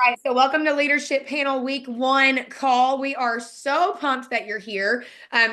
Right, so welcome to Leadership Panel Week One call. We are so pumped that you're here.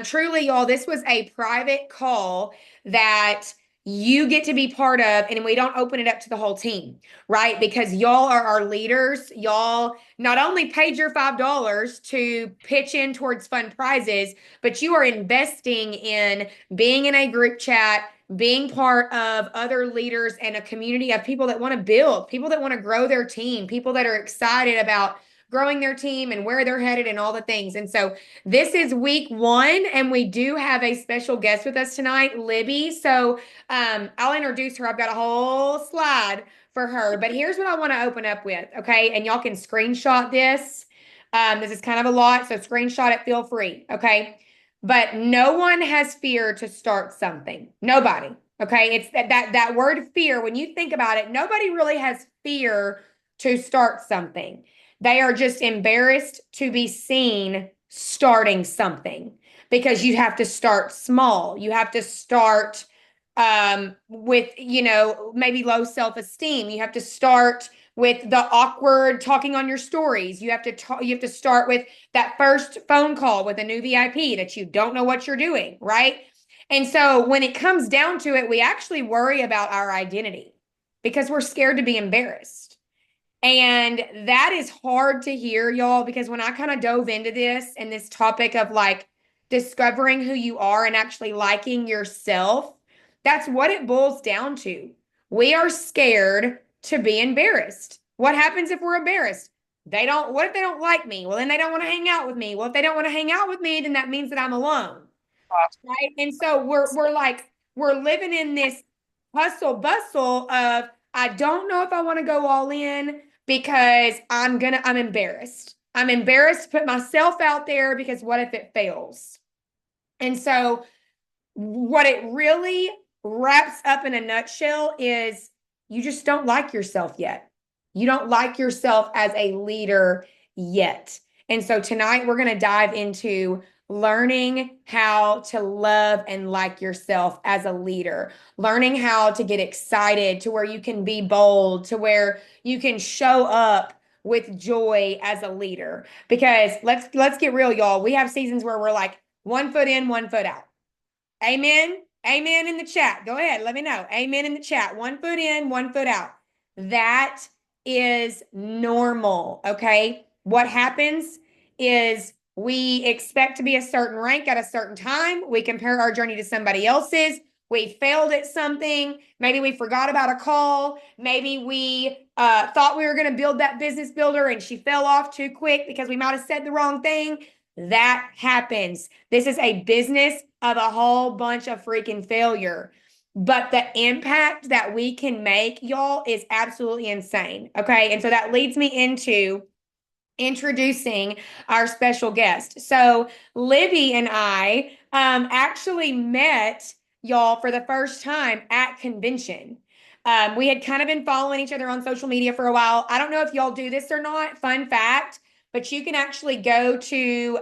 Truly, y'all, this was a private call that you get to be part of, and we don't open it up to the whole team, right? Because y'all are our leaders. Y'all not only paid your $5 to pitch in towards fun prizes, but you are investing in being in a group chat, being part of other leaders and a community of people that want to build, people that want to grow their team, people that are excited about growing their team and where they're headed and all the things. And so this is week one, and we do have a special guest with us tonight, Libby. So I'll introduce her. I've got a whole slide for her, but here's what I want to open up with, okay? And y'all can screenshot this. This is kind of a lot, so screenshot it, feel free, okay? But no one has fear to start something. Nobody. Okay. It's that word fear. When you think about it, nobody really has fear to start something. They are just embarrassed to be seen starting something because you have to start small. You have to start with, maybe low self-esteem. You have to start with the awkward talking on your stories. You have to start with that first phone call with a new VIP that you don't know what you're doing, right? And so when it comes down to it, we actually worry about our identity because we're scared to be embarrassed. And that is hard to hear, y'all, because when I kind of dove into this and this topic of like discovering who you are and actually liking yourself, that's what it boils down to. We are scared to be embarrassed. What happens if we're embarrassed? What if they don't like me? Well, then they don't want to hang out with me. Well, if they don't want to hang out with me, then that means that I'm alone. Right. And so we're living in this hustle bustle of I don't know if I want to go all in because I'm embarrassed. I'm embarrassed to put myself out there because what if it fails? And so what it really wraps up in a nutshell is you just don't like yourself yet. You don't like yourself as a leader yet. And so tonight we're going to dive into learning how to love and like yourself as a leader, learning how to get excited to where you can be bold, to where you can show up with joy as a leader. Because let's get real, y'all. We have seasons where we're like 1 foot in, 1 foot out. Amen. Amen in the chat. Go ahead. Let me know. Amen in the chat. 1 foot in, 1 foot out. That is normal. Okay. What happens is we expect to be a certain rank at a certain time. We compare our journey to somebody else's. We failed at something. Maybe we forgot about a call. Maybe we thought we were going to build that business builder and she fell off too quick because we might have said the wrong thing. That happens. This is a business of a whole bunch of freaking failure. But the impact that we can make, y'all, is absolutely insane. Okay. And so that leads me into introducing our special guest. So Libby and I actually met y'all for the first time at convention. We had kind of been following each other on social media for a while. I don't know if y'all do this or not. Fun fact, but you can actually go to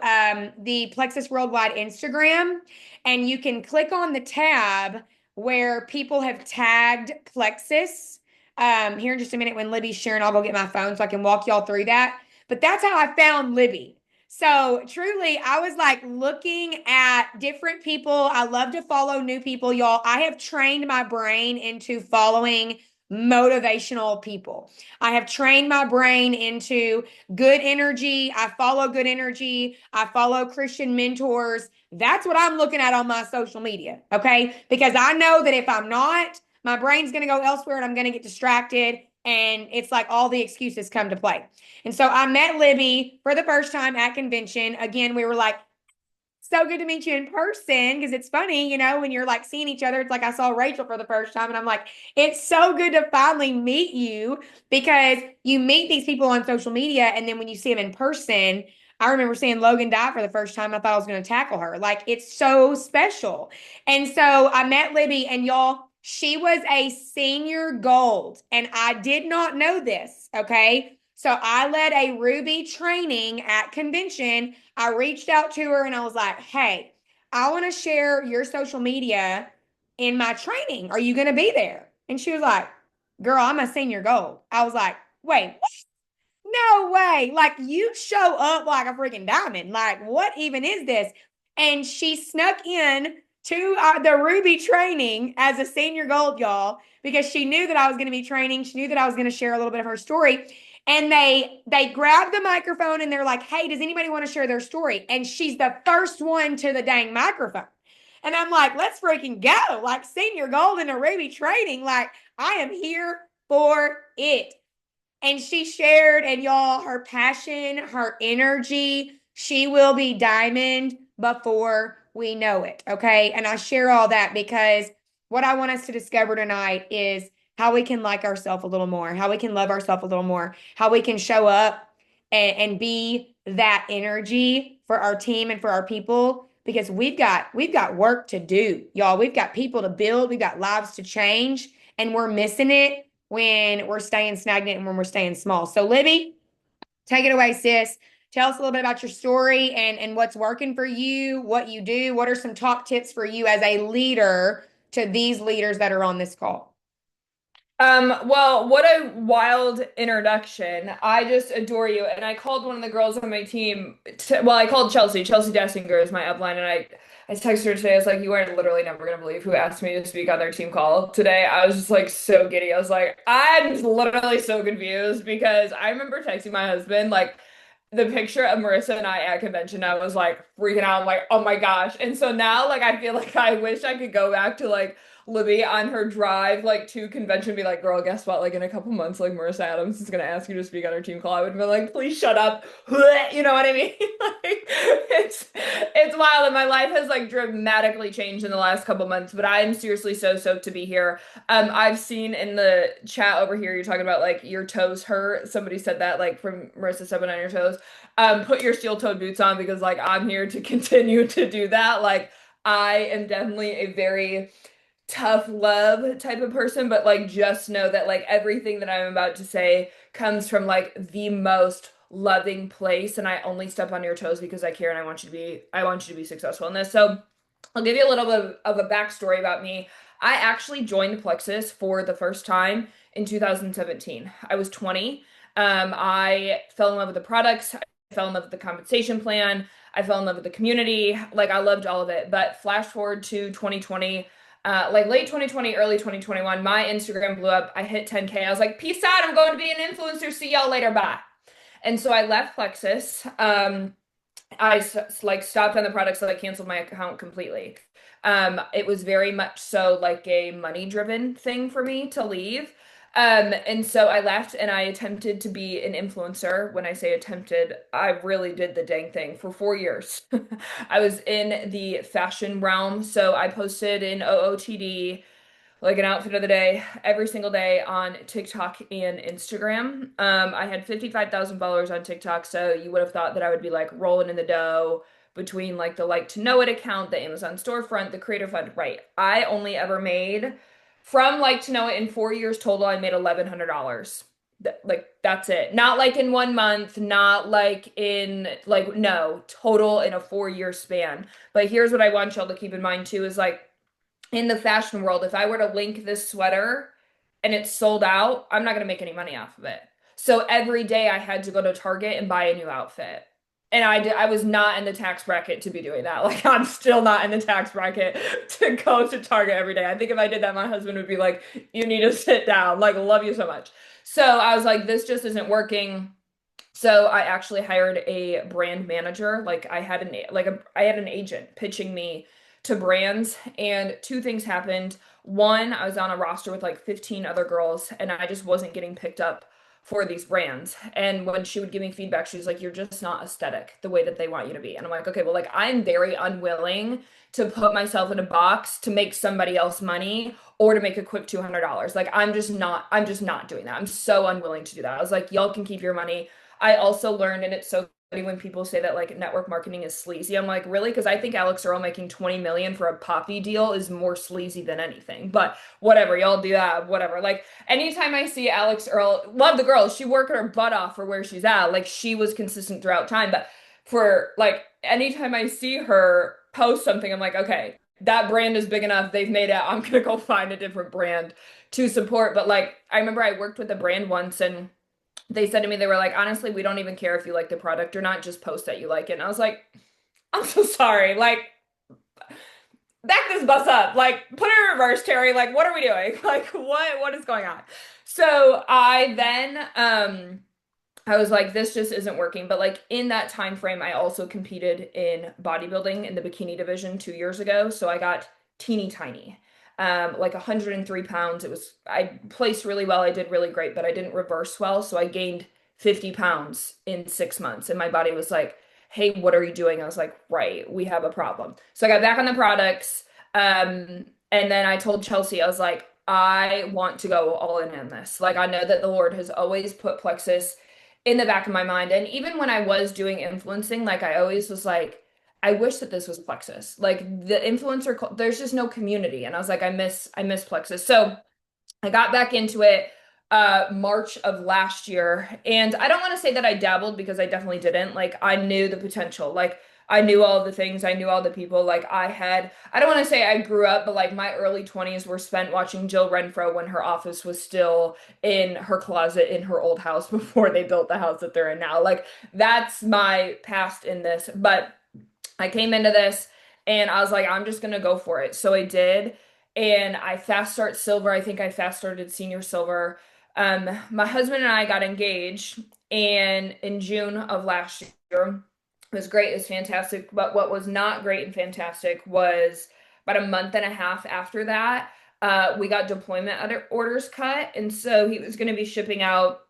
the Plexus Worldwide Instagram and you can click on the tab where people have tagged Plexus. Here in just a minute when Libby's sharing, I'll go get my phone so I can walk y'all through that. But that's how I found Libby. So truly, I was like looking at different people. I love to follow new people, y'all. I have trained my brain into following motivational people. I have trained my brain into good energy. I follow good energy. I follow Christian mentors. That's what I'm looking at on my social media. Okay. Because I know that if I'm not, my brain's going to go elsewhere and I'm going to get distracted. And it's like all the excuses come to play. And so I met Libby for the first time at convention. Again, we were like, so good to meet you in person because it's funny, when you're like seeing each other, it's like I saw Rachel for the first time and I'm like, it's so good to finally meet you because you meet these people on social media and then when you see them in person, I remember seeing Logan die for the first time. I thought I was going to tackle her. Like it's so special. And so I met Libby and y'all, she was a senior gold and I did not know this. Okay. So I led a Ruby training at convention. I reached out to her and I was like, hey, I want to share your social media in my training. Are you going to be there? And she was like, girl, I'm a senior gold. I was like, wait, what? No way. Like you show up like a freaking diamond. Like, what even is this? And she snuck in to the Ruby training as a senior gold, y'all, because she knew that I was going to be training. She knew that I was going to share a little bit of her story. And they grabbed the microphone and they're like, "Hey, does anybody want to share their story?" And she's the first one to the dang microphone. And I'm like, let's freaking go. Like senior gold in a Ruby training. Like, I am here for it. And she shared, and y'all, her passion, her energy, she will be diamond before we know it. Okay. And I share all that because what I want us to discover tonight is how we can like ourselves a little more, how we can love ourselves a little more, how we can show up and be that energy for our team and for our people because we've got work to do, y'all. We've got people to build, we've got lives to change, and we're missing it when we're staying stagnant and when we're staying small. So, Libby, take it away, sis. Tell us a little bit about your story and what's working for you, what you do. What are some top tips for you as a leader to these leaders that are on this call? Well, what a wild introduction. I just adore you. And I called one of the girls on my team well, I called Chelsea. Chelsea Dessinger is my upline, and I texted her today. I was like, you are literally never gonna believe who asked me to speak on their team call today. I was just like so giddy. I was like, I'm literally so confused because I remember texting my husband like the picture of Marissa and I at convention. I was like freaking out. I'm like, oh my gosh. And so now like I feel like I wish I could go back to like Libby on her drive like to convention be like, girl, guess what? Like in a couple months, like Marissa Adams is gonna ask you to speak on her team call. I would be like, please shut up. You know what I mean? Like it's wild and my life has like dramatically changed in the last couple months, but I am seriously so stoked to be here. I've seen in the chat over here you're talking about like your toes hurt. Somebody said that like from Marissa stepping on your toes. Put your steel-toed boots on because like I'm here to continue to do that. Like I am definitely a very tough love type of person, but like just know that like everything that I'm about to say comes from like the most loving place, and I only step on your toes because I care and I want you to be successful in this. So I'll give you a little bit of a backstory about me. I actually joined Plexus for the first time in 2017. I was 20. I fell in love with the products. I fell in love with the compensation plan. I fell in love with the community. Like I loved all of it. But flash forward to 2020, like late 2020, early 2021, my Instagram blew up. I hit 10K. I was like, peace out. I'm going to be an influencer. See y'all later. Bye. And so I left Plexus. Like stopped on the products, so I canceled my account completely. It was very much so like a money driven thing for me to leave. And so I left and I attempted to be an influencer. When I say attempted, I really did the dang thing for 4 years. I was in the fashion realm, so I posted in OOTD like an outfit of the day every single day on TikTok and Instagram. I had 55,000 followers on TikTok, so you would have thought that I would be like rolling in the dough between like the like to know it account, the Amazon storefront, the creator fund. Right. I only ever made from like to know it in 4 years total, I made $1,100. Like that's it. Not like in 1 month, not like in like no, total in a 4 year span. But here's what I want y'all to keep in mind too is like in the fashion world, if I were to link this sweater and it's sold out, I'm not going to make any money off of it. So every day I had to go to Target and buy a new outfit. And I was not in the tax bracket to be doing that. Like I'm still not in the tax bracket to go to Target every day. I think if I did that, my husband would be like, "You need to sit down. Like, love you so much." So I was like, "This just isn't working." So I actually hired a brand manager. Like I had an agent pitching me to brands, and two things happened. One, I was on a roster with like 15 other girls and I just wasn't getting picked up for these brands. And when she would give me feedback, she was like, "You're just not aesthetic the way that they want you to be." And I'm like, "Okay, well, like I'm very unwilling to put myself in a box to make somebody else money or to make a quick $200. Like I'm just not doing that. I'm so unwilling to do that." I was like, "Y'all can keep your money." I also learned, and it's so funny when people say that like network marketing is sleazy. I'm like, really? Because I think Alex Earl making 20 million for a poppy deal is more sleazy than anything. But whatever, y'all do that, whatever. Like anytime I see Alex Earl, love the girl, she worked her butt off for where she's at. Like she was consistent throughout time. But for like anytime I see her post something, I'm like, okay, that brand is big enough. They've made it. I'm gonna go find a different brand to support. But like I remember I worked with a brand once and they said to me, they were like, honestly, we don't even care if you like the product or not, just post that you like it. And I was like, I'm so sorry. Like, back this bus up. Like, put it in reverse, Terry. Like, what are we doing? Like, what is going on? So I then I was like, this just isn't working. But like in that time frame, I also competed in bodybuilding in the bikini division 2 years ago. So I got teeny tiny, like 103 pounds. I placed really well. I did really great, but I didn't reverse well. So I gained 50 pounds in 6 months. And my body was like, hey, what are you doing? I was like, right, we have a problem. So I got back on the products. And then I told Chelsea, I was like, I want to go all in on this. Like, I know that the Lord has always put Plexus in the back of my mind. And even when I was doing influencing, like I always was like, I wish that this was Plexus. Like the there's just no community. And I was like, I miss Plexus. So I got back into it March of last year. And I don't want to say that I dabbled because I definitely didn't. Like I knew the potential. Like I knew all the things, I knew all the people. Like I don't want to say I grew up, but like my early 20s were spent watching Jill Renfro when her office was still in her closet in her old house before they built the house that they're in now. Like that's my past in this. But I came into this and I was like, I'm just gonna go for it. So I did, and I fast start silver. I think I fast started senior silver. My husband and I got engaged, and in June of last year, it was great. It was fantastic. But what was not great and fantastic was about a month and a half after that, we got deployment orders cut, and so he was going to be shipping out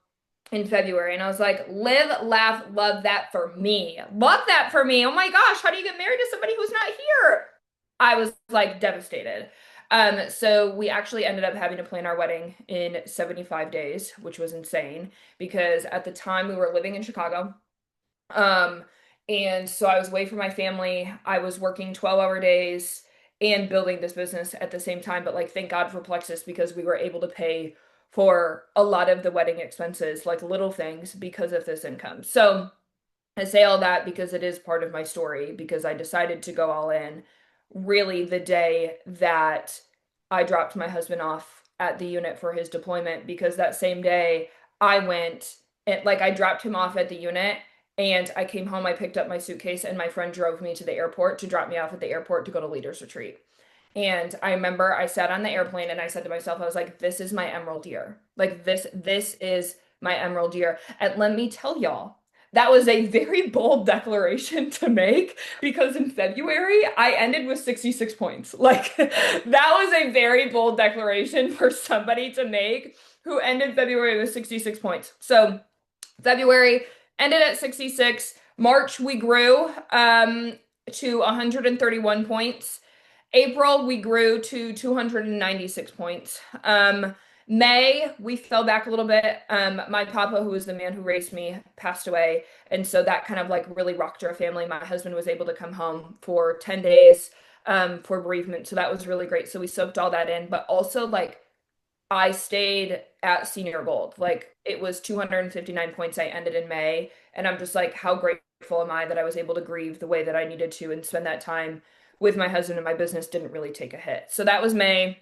in February. And I was like, live, laugh, love that for me. Love that for me. Oh my gosh, how do you get married to somebody who's not here? I was like devastated. So we actually ended up having to plan our wedding in 75 days, which was insane because at the time we were living in Chicago. Um, and so I was away from my family. I was working 12-hour days and building this business at the same time. But like, thank God for Plexus because we were able to pay for a lot of the wedding expenses, like little things, because of this income. So I say all that because it is part of my story because I decided to go all in really the day that I dropped my husband off at the unit for his deployment because that same day I went and like I dropped him off at the unit and I came home, I picked up my suitcase and my friend drove me to the airport to drop me off at the airport to go to leaders retreat. And I remember I sat on the airplane and I said to myself, I was like, this is my emerald year. Like this is my emerald year. And let me tell y'all, that was a very bold declaration to make because in February I ended with 66 points. Like that was a very bold declaration for somebody to make who ended February with 66 points. So February ended at 66. March we grew to 131 points. April, we grew to 296 points. May, we fell back a little bit. My papa, who was the man who raised me, passed away. And so that kind of like really rocked our family. My husband was able to come home for 10 days for bereavement. So that was really great. So we soaked all that in. But also, like, I stayed at senior gold. Like, it was 259 points. I ended in May. And I'm just like, how grateful am I that I was able to grieve the way that I needed to and spend that time with my husband and my business didn't really take a hit. So that was May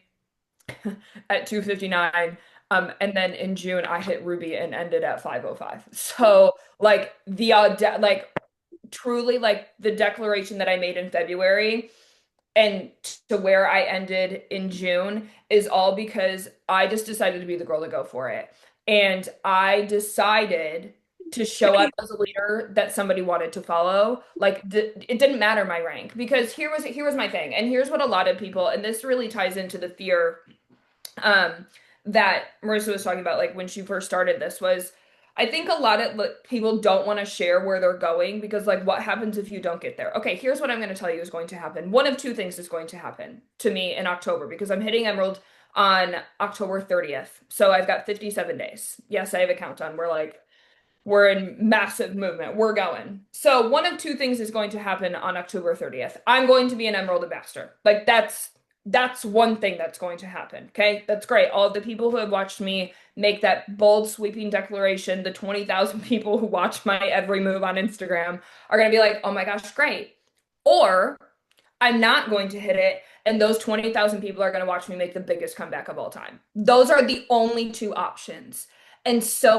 at 259. And then in June I hit Ruby and ended at 505. So like like truly like the declaration that I made in February and to where I ended in June is all because I just decided to be the girl to go for it. And I decided to show up as a leader that somebody wanted to follow. Like it didn't matter my rank because here was my thing. And here's what a lot of people, and this really ties into the fear um that Marissa was talking about like when she first started this was I think a lot of people don't want to share where they're going because like what happens if you don't get there? Okay, here's what I'm going to tell you is going to happen. One of two things is going to happen to me in October because I'm hitting Emerald on October 30th. So I've got 57 days. Yes, I have a countdown. We're in massive movement. We're going. So one of two things is going to happen on October 30th. I'm going to be an Emerald Ambassador. Like that's one thing that's going to happen. Okay? That's great. All of the people who have watched me make that bold sweeping declaration, the 20,000 people who watch my every move on Instagram are going to be like, "Oh my gosh, great." Or I'm not going to hit it and those 20,000 people are going to watch me make the biggest comeback of all time. Those are the only two options. And so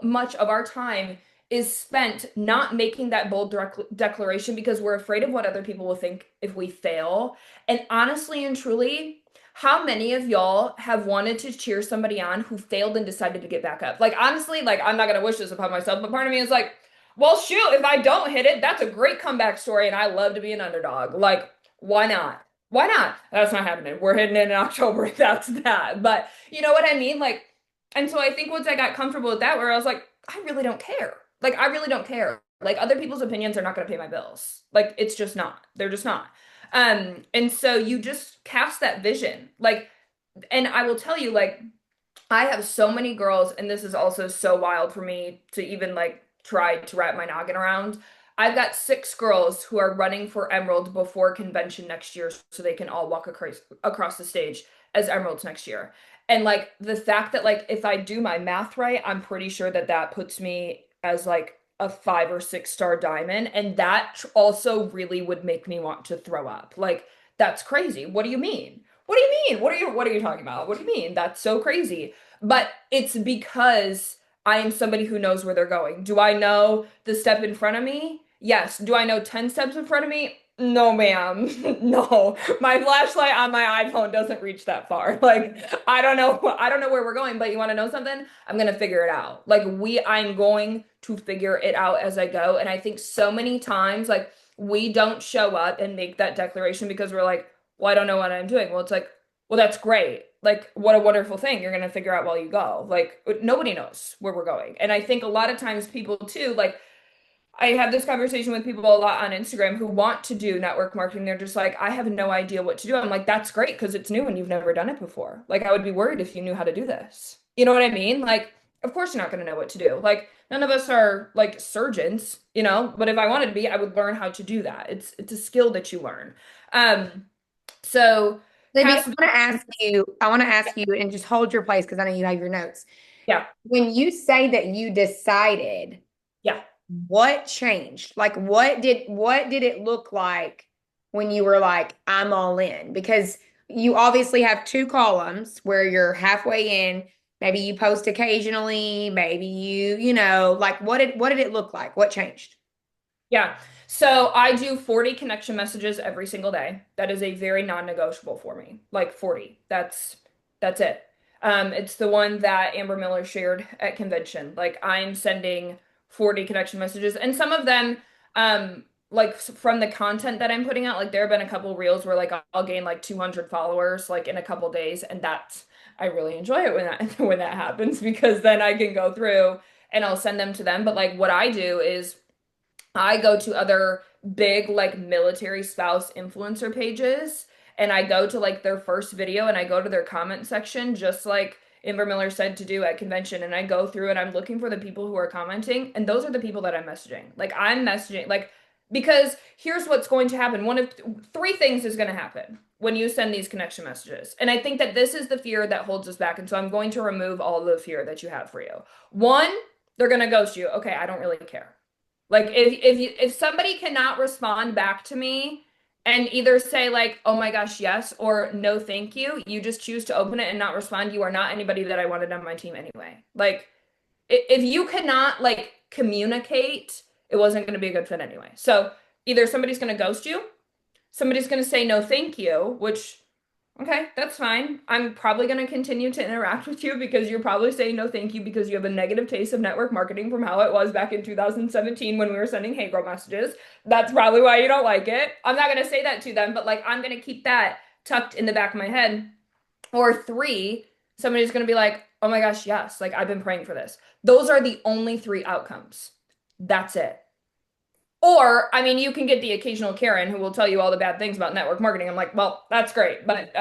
much of our time is spent not making that bold declaration because we're afraid of what other people will think if we fail. And honestly and truly, how many of y'all have wanted to cheer somebody on who failed and decided to get back up? Like, honestly, like, I'm not going to wish this upon myself, but part of me is like, well, shoot, if I don't hit it, that's a great comeback story. And I love to be an underdog. Like, why not? Why not? That's not happening. We're hitting it in October. That's that. But you know what I mean? Like, and so I think once I got comfortable with that, where I was like, I really don't care. Like, I really don't care. Like, other people's opinions are not going to pay my bills. Like, it's just not. They're just not. And so you just cast that vision. Like, and I will tell you, like, I have so many girls, and this is also so wild for me to even like try to wrap my noggin around. I've got 6 girls who are running for Emerald before convention next year so they can all walk across the stage as Emeralds next year. And like the fact that like if I do my math right, I'm pretty sure that that puts me as like a 5 or 6 star diamond, and that also really would make me want to throw up. Like that's crazy. What do you mean? What do you mean? What are you talking about? What do you mean? That's so crazy. But it's because I am somebody who knows where they're going. Do I know the step in front of me? Yes. Do I know 10 steps in front of me? No, ma'am. No. My flashlight on my iPhone doesn't reach that far. Like, I don't know where we're going, but you want to know something? I'm going to figure it out. Like, I'm going to figure it out as I go. And I think so many times, like, we don't show up and make that declaration because we're like, well, I don't know what I'm doing. Well, it's like, well, that's great. Like, what a wonderful thing you're going to figure out while you go. Like, nobody knows where we're going. And I think a lot of times people too, like, I have this conversation with people a lot on Instagram who want to do network marketing. They're just like, I have no idea what to do. I'm like, that's great because it's new and you've never done it before. Like, I would be worried if you knew how to do this. You know what I mean? Like, of course you're not going to know what to do. Like, none of us are like surgeons, you know, but if I wanted to be, I would learn how to do that. It's a skill that you learn. So Libby, has to be, I want to ask you, and just hold your place because I know you have your notes. yeah, When you say that you decided, yeah. what changed? Like what did it look like when you were like, I'm all in? Because you obviously have two columns where you're halfway in, maybe you post occasionally, maybe you know, like what did it look like? What changed? Yeah. So I do 40 connection messages every single day. That is a very non-negotiable for me. Like 40. That's it. It's the one that Amber Miller shared at convention. Like I'm sending 40 connection messages and some of them like from the content that I'm putting out, like there have been a couple reels where like I'll gain like 200 followers like in a couple days, and that's I really enjoy it when that when that happens because then I can go through and I'll send them to them. But like what I do is I go to other big like military spouse influencer pages and I go to like their first video and I go to their comment section just like Amber Miller said to do at convention, and I go through and I'm looking for the people who are commenting, and those are the people that I'm messaging. Like I'm messaging like because here's what's going to happen. One of 3 things is going to happen when you send these connection messages. And I think that this is the fear that holds us back. And so I'm going to remove all the fear that you have for you. One, they're going to ghost you. Okay, I don't really care. Like if somebody cannot respond back to me and either say like, "Oh my gosh, yes," or "No, thank you," you just choose to open it and not respond, you are not anybody that I wanted on my team anyway. Like if you cannot like communicate, it wasn't going to be a good fit anyway. So either somebody's going to ghost you, somebody's going to say no, thank you, which okay, that's fine. I'm probably going to continue to interact with you because you're probably saying no thank you because you have a negative taste of network marketing from how it was back in 2017 when we were sending hey girl messages. That's probably why you don't like it. I'm not going to say that to them, but like I'm going to keep that tucked in the back of my head. Or 3, somebody's going to be like, "Oh my gosh, yes, like I've been praying for this." Those are the only 3 outcomes. That's it. Or, I mean, you can get the occasional Karen who will tell you all the bad things about network marketing. I'm like, well, that's great, but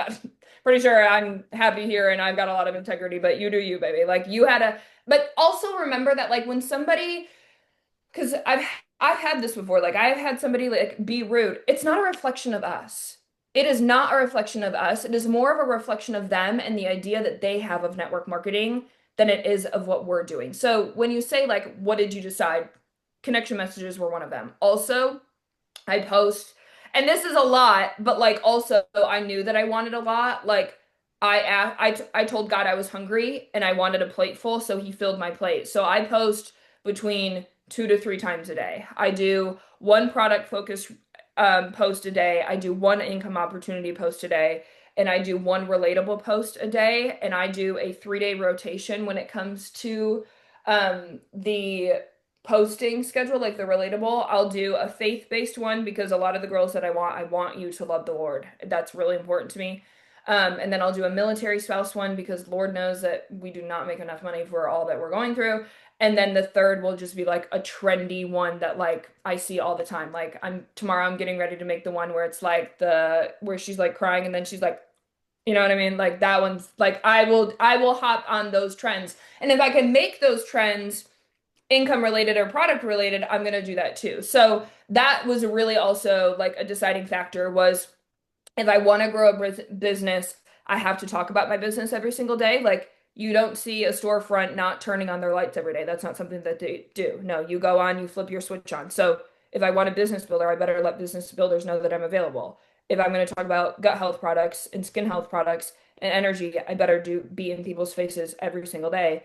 pretty sure I'm happy here and I've got a lot of integrity, but you do you, baby. Like you had a, but also remember that like when somebody, because I've had this before, like I've had somebody like be rude. It's not a reflection of us. It is not a reflection of us. It is more of a reflection of them and the idea that they have of network marketing than it is of what we're doing. So when you say like, what did you decide? Connection messages were one of them. Also, I post, and this is a lot, but like also I knew that I wanted a lot. Like I told God I was hungry and I wanted a plate full, so he filled my plate. So I post between 2 to 3 times a day. I do one product focus post a day. I do one income opportunity post a day, and I do one relatable post a day. And I do a 3 day rotation when it comes to the posting schedule, like the relatable. I'll do a faith-based one because a lot of the girls that I want you to love the Lord. That's really important to me. And then I'll do a military spouse one because Lord knows that we do not make enough money for all that we're going through. And then the third will just be like a trendy one that like I see all the time. Like I'm getting ready to make the one where it's like the where she's like crying and then she's like, you know what I mean? Like that one's like I will hop on those trends. And if I can make those trends income related or product related, I'm gonna do that too. So that was really also like a deciding factor was if I want to grow a business, I have to talk about my business every single day. Like, you don't see a storefront not turning on their lights every day. That's not something that they do. No, you go on, you flip your switch on. So, if I want a business builder, I better let business builders know that I'm available. If I'm going to talk about gut health products and skin health products and energy, I better be in people's faces every single day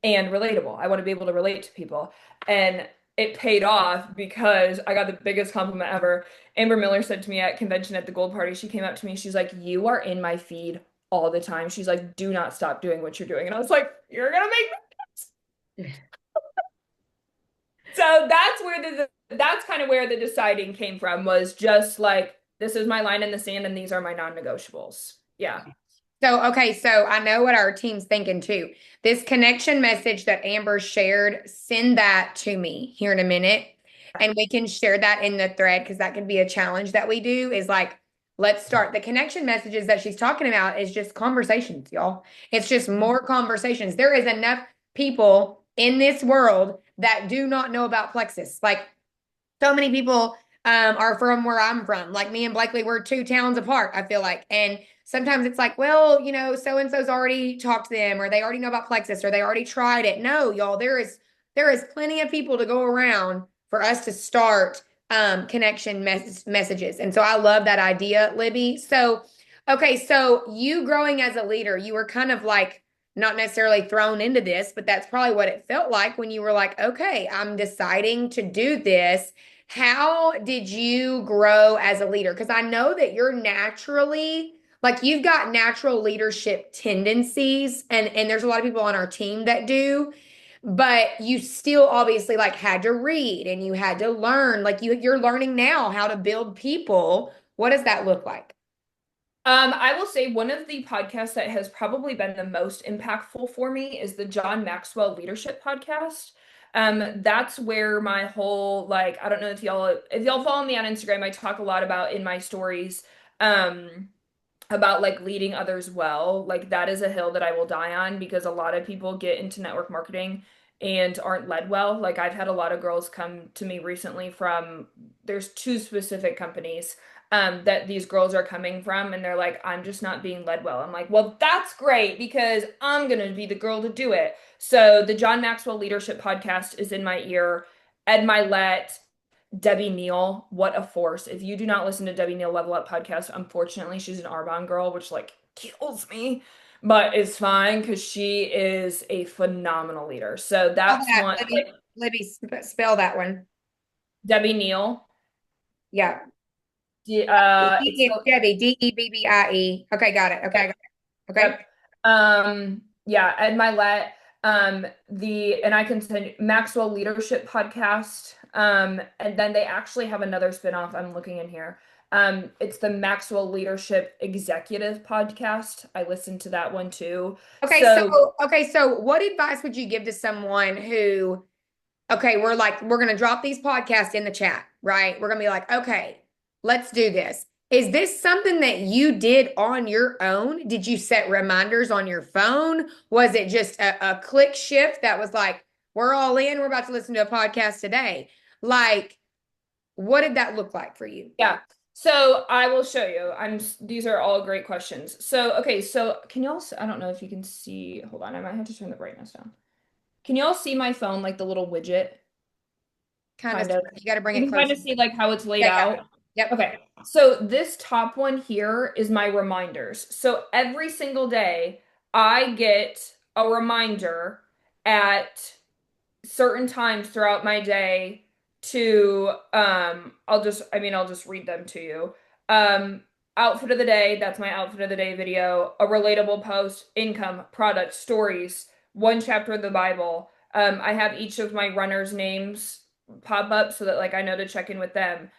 and relatable. I want to be able to relate to people. And it paid off because I got the biggest compliment ever. Amber Miller said to me at convention at the Gold Party, she came up to me, she's like, "You are in my feed all the time." She's like, "Do not stop doing what you're doing." And I was like, "You're gonna make me." So that's kind of where the deciding came from was just like, this is my line in the sand and these are my non-negotiables. Yeah. So, okay, so I know what our team's thinking too. This connection message that Amber shared, send that to me here in a minute. And we can share that in the thread because that could be a challenge that we do is like, let's start. The connection messages that she's talking about is just conversations, y'all. It's just more conversations. There is enough people in this world that do not know about Plexus. Like, so many people are from where I'm from. Like me and Blakely, we're 2 towns apart, I feel like. And sometimes it's like, well, so and so's already talked to them, or they already know about Plexus, or they already tried it. No, y'all, there is plenty of people to go around for us to start connection messages. And so I love that idea, Libby. So, okay, so you growing as a leader, you were kind of like not necessarily thrown into this, but that's probably what it felt like when you were like, okay, I'm deciding to do this. How did you grow as a leader? Because I know that you're naturally like you've got natural leadership tendencies, and there's a lot of people on our team that do, but you still obviously like had to read and you had to learn. Like you're learning now how to build people. What does that look like? I will say one of the podcasts that has probably been the most impactful for me is the John Maxwell Leadership Podcast. That's where my whole like I don't know if y'all follow me on Instagram, I talk a lot about in my stories about like leading others well. Like that is a hill that I will die on because a lot of people get into network marketing and aren't led well. Like I've had a lot of girls come to me recently from there's 2 specific companies that these girls are coming from and they're like, I'm just not being led well. I'm like, well, that's great because I'm gonna be the girl to do it. So the John Maxwell Leadership Podcast is in my ear. Ed Milet, Debbie Neal, what a force. If you do not listen to Debbie Neal Level Up podcast, unfortunately, she's an Arbonne girl, which like kills me, but it's fine because she is a phenomenal leader. So Spell that's that, one, Libby. like Libby, spell that one. Debbie Neal. Yeah. It's It's Debbie, Debbie. Okay, got it. Okay, I got it. Okay. yep. Yeah, Ed Milet, and I can send Maxwell Leadership Podcast. And then they actually have another spinoff I'm looking in here. It's the Maxwell Leadership Executive Podcast. I listened to that one too. So So what advice would you give to someone who, okay, we're gonna drop these podcasts in the chat, right? We're gonna be like, okay, let's do this. Is this something that you did on your own? Did you set reminders on your phone? Was it just a click shift that was like, we're all in, we're about to listen to a podcast today? Like, what did that look like for you? yeah. So I will show you. These are all great questions. So okay, so can y'all I don't know if you can see. Hold on, I might have to turn the brightness down. Can y'all see my phone, like the little widget? Kind of, Kind of. you got to bring You it can kind closer. of see like how it's laid Okay, got it. out. Yep. Okay. So this top one here is my reminders. So every single day I get a reminder at certain times throughout my day to I'll just read them to you. Um Outfit of the day, that's my outfit of the day video, a relatable post, income, product, stories, one chapter of the Bible. I have each of my runners' names pop up so that like I know to check in with them.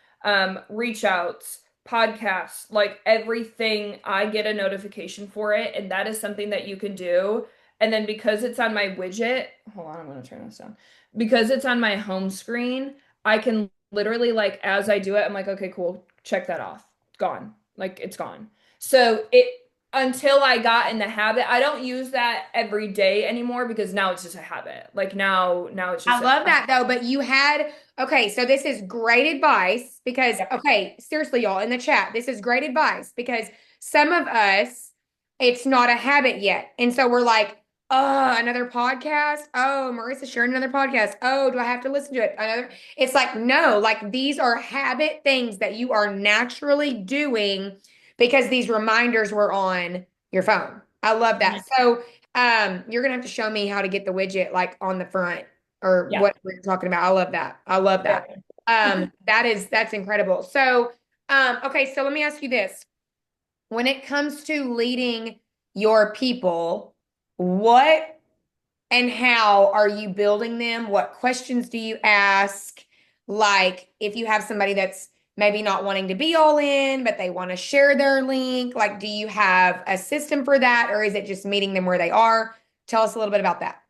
Reach outs, podcasts, like everything I get a notification for it, and that is something that you can do. And then because it's on my widget, hold on, I'm gonna turn this down. Because it's on my home screen, I can literally like as I do it, I'm like, okay, cool, check that off. Gone. Like it's gone. So it until I got in the habit, I don't use that every day anymore because now it's just a habit. Like now it's I just love a that though, but you had, okay, so this is great advice because, yeah. okay, seriously, y'all in the chat, this is great advice because some of us, it's not a habit yet. And so we're like, oh, another podcast. Oh, Marissa's sharing another podcast. Oh, do I have to listen to it? Another. It's like, no, like these are habit things that you are naturally doing because these reminders were on your phone. I love that. So, you're gonna have to show me how to get the widget like on the front or Yeah. what we're talking about. I love that. I love Yeah. that. That's incredible. So, okay, so let me ask you this. When it comes to leading your people, what and how are you building them? What questions do you ask? Like, if you have somebody that's maybe not wanting to be all in, but they want to share their link, like, do you have a system for that, or is it just meeting them where they are? Tell us a little bit about that.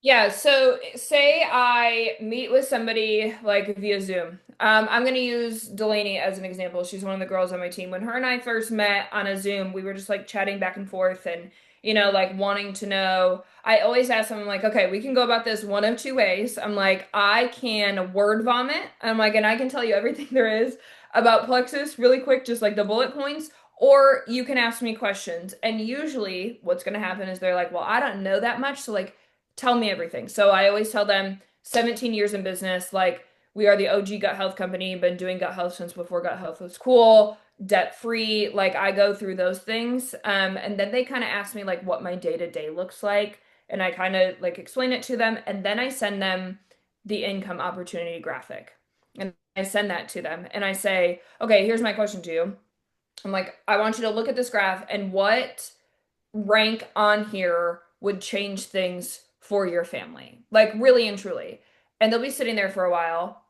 Yeah, so say I meet with somebody like via Zoom. I'm going to use Delaney as an example. She's one of the girls on my team. When her and I first met on a Zoom, we were just like chatting back and forth and, like wanting to know. I always ask them, I'm like, okay, we can go about this one of two ways. I'm like, I can word vomit. I'm like, and I can tell you everything there is about Plexus really quick, just like the bullet points. Or you can ask me questions. And usually what's going to happen is they're like, well, I don't know that much. So, like, tell me everything. So I always tell them 17 years in business, like we are the OG gut health company, been doing gut health since before gut health was cool, debt free. Like I go through those things. And then they kind of ask me like what my day to day looks like. And I kind of like explain it to them. And then I send them the income opportunity graphic. And I send that to them. And I say, okay, here's my question to you. I'm like, I want you to look at this graph and what rank on here would change things for your family. Like really and truly. And they'll be sitting there for a while.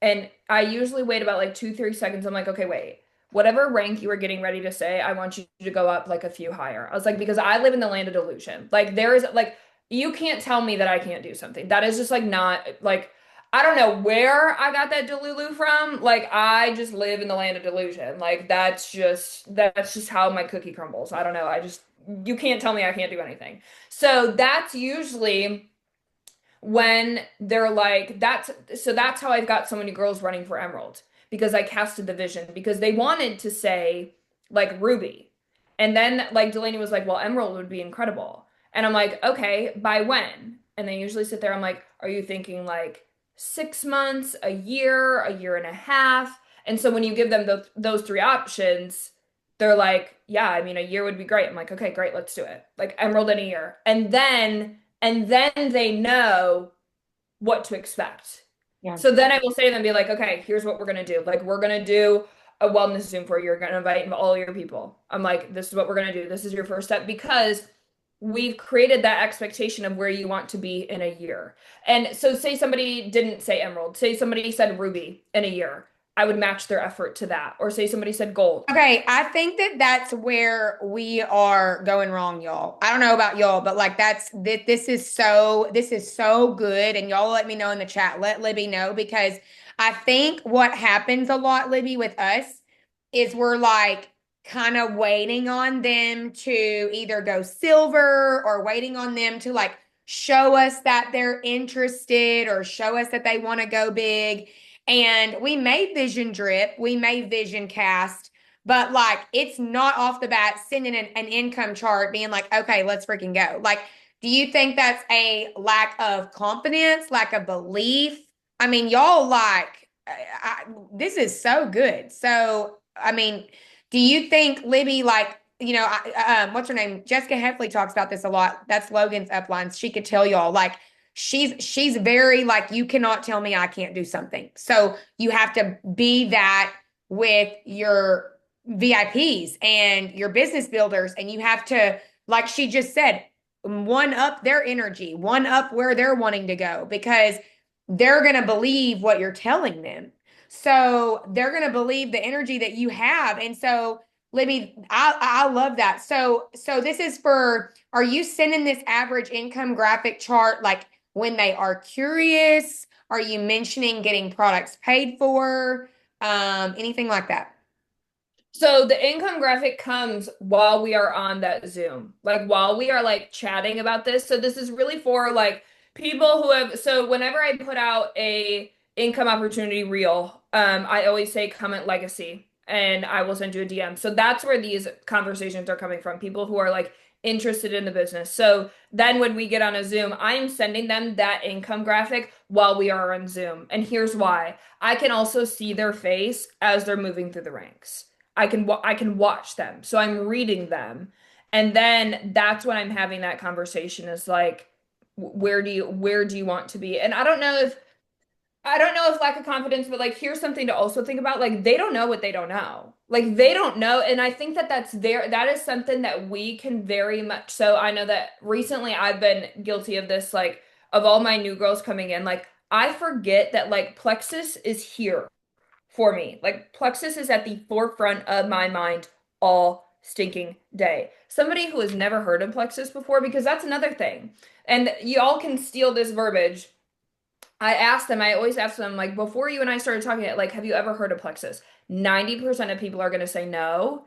And I usually wait about like 2, 3 seconds. I'm like, okay, wait. Whatever rank you were getting ready to say, I want you to go up like a few higher. I was like, because I live in the land of delusion. Like there is like you can't tell me that I can't do something. That is just like not like I don't know where I got that delulu from. Like I just live in the land of delusion. Like that's just how my cookie crumbles. I don't know. I just you can't tell me I can't do anything. So that's usually when they're like that's how I've got so many girls running for Emerald because I casted the vision because they wanted to say like Ruby. And then like Delaney was like, "Well, Emerald would be incredible." And I'm like, "Okay, by when?" And they usually sit there I'm like, "Are you thinking like 6 months, a year and a half?" And so when you give them those three options, they're like, "Yeah, I mean, a year would be great." I'm like, "Okay, great, let's do it." Like Emerald in a year. And then they know what to expect. Yeah. So then I will say to them, be like, okay, here's what we're gonna do. Like we're gonna do a wellness Zoom for you. You're gonna invite all your people. I'm like, this is what we're gonna do. This is your first step because we've created that expectation of where you want to be in a year. And so say somebody didn't say emerald, say somebody said ruby in a year. I would match their effort to that. Or say somebody said gold. Okay, I think that that's where we are going wrong, y'all. I don't know about y'all, but like this is so good, and y'all let me know in the chat. Let Libby know because I think what happens a lot, Libby, with us is we're like kind of waiting on them to either go silver or waiting on them to like show us that they're interested or show us that they want to go big. And we may vision drip, we may vision cast, but like it's not off the bat sending an income chart being like, okay, let's freaking go. Like, do you think that's a lack of confidence, lack of belief? I mean, y'all like this is so good. So, I mean, do you think Libby, like, what's her name? Jessica Heffley talks about this a lot. That's Logan's uplines. She could tell y'all, like, she's very like, you cannot tell me I can't do something. So you have to be that with your VIPs and your business builders, and you have to, like she just said, one up their energy, one up where they're wanting to go, because they're going to believe what you're telling them. So they're going to believe the energy that you have. And so, Libby, I love that. So this is for, are you sending this average income graphic chart like when they are curious? Are you mentioning getting products paid for? Anything like that? So the income graphic comes while we are on that Zoom, like while we are like chatting about this. So this is really for like people who have, so whenever I put out a income opportunity reel, I always say comment legacy and I will send you a DM. So that's where these conversations are coming from, people who are like interested in the business. So then when we get on a Zoom, I am sending them that income graphic while we are on Zoom. And here's why. I can also see their face as they're moving through the ranks. I can watch them. So I'm reading them. And then that's when I'm having that conversation is like where do you want to be? And I don't know if lack of confidence, but like here's something to also think about. Like they don't know what they don't know. Like they don't know, and I think that that is something that we can very much. So I know that recently I've been guilty of this, like of all my new girls coming in, like I forget that like plexus is here for me. Like plexus is at the forefront of my mind all stinking day. Somebody who has never heard of plexus before, because that's another thing. And y'all can steal this verbiage. I asked them, I always ask them, like, before you and I started talking, like, have you ever heard of plexus? 90% of people are going to say no.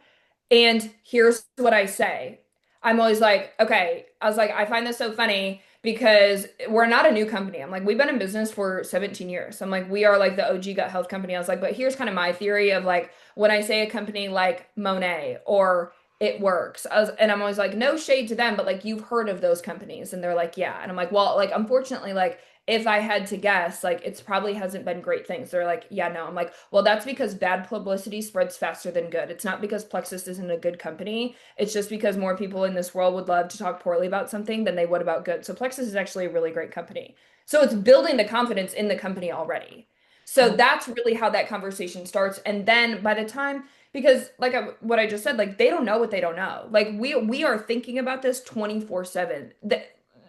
And here's what I say. I'm always like, okay, I was like, I find this so funny because we're not a new company. I'm like, we've been in business for 17 years. I'm like, we are like the OG gut health company. I was like, but here's kind of my theory of like when I say a company like Monet or It Works, and I'm always like, no shade to them, but like you've heard of those companies. And they're like, yeah. And I'm like, well, like, unfortunately, like, if I had to guess, like it's probably hasn't been great things. They're like, yeah, no. I'm like, well, that's because bad publicity spreads faster than good. It's not because Plexus isn't a good company. It's just because more people in this world would love to talk poorly about something than they would about good. So Plexus is actually a really great company. So it's building the confidence in the company already. So that's really how that conversation starts. And then by the time, because like what I just said, like they don't know what they don't know. Like we are thinking about this 24/7.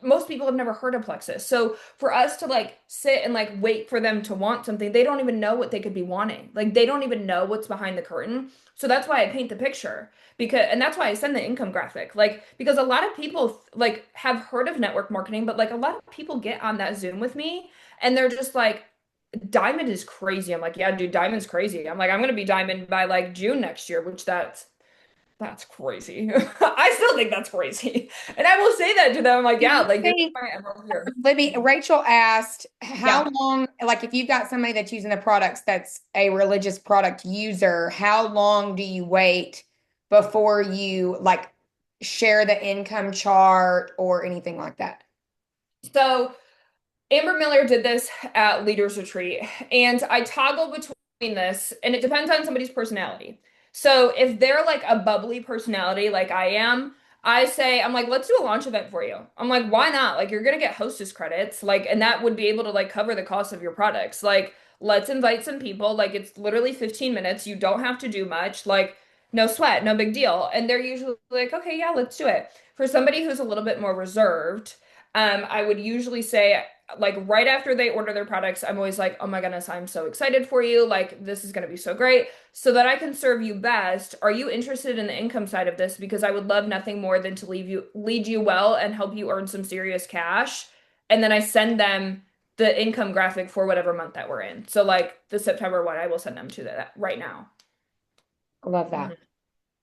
Most people have never heard of plexus. So for us to like sit and like wait for them to want something, they don't even know what they could be wanting. Like they don't even know what's behind the curtain. So that's why I paint the picture because and that's why I send the income graphic. Like because a lot of people like have heard of network marketing, but like a lot of people get on that Zoom with me and they're just like Diamond is crazy. I'm like, yeah, dude, Diamond's crazy. I'm like, I'm gonna be Diamond by like June next year, which that's crazy. I still think that's crazy. And I will say that to them. I'm like, Do yeah, you like this is think, my emerald here. Libby, Rachel asked how Yeah. long, like if you've got somebody that's using the products that's a religious product user, how long do you wait before you like share the income chart or anything like that? So Amber Miller did this at Leaders Retreat, and I toggle between this, and it depends on somebody's personality. So if they're like a bubbly personality like I am, I say, I'm like, let's do a launch event for you. I'm like, why not? Like, you're gonna get hostess credits, like, and that would be able to like cover the cost of your products. Like, let's invite some people. Like, it's literally 15 minutes. You don't have to do much. Like, no sweat, no big deal. And they're usually like, okay, yeah, let's do it. For somebody who's a little bit more reserved, I would usually say like right after they order their products, I'm always like, oh my goodness, I'm so excited for you. Like, this is going to be so great so that I can serve you best. Are you interested in the income side of this? Because I would love nothing more than to lead you well and help you earn some serious cash. And then I send them the income graphic for whatever month that we're in. So like the September one, I will send them to that right now. I love that. Mhm.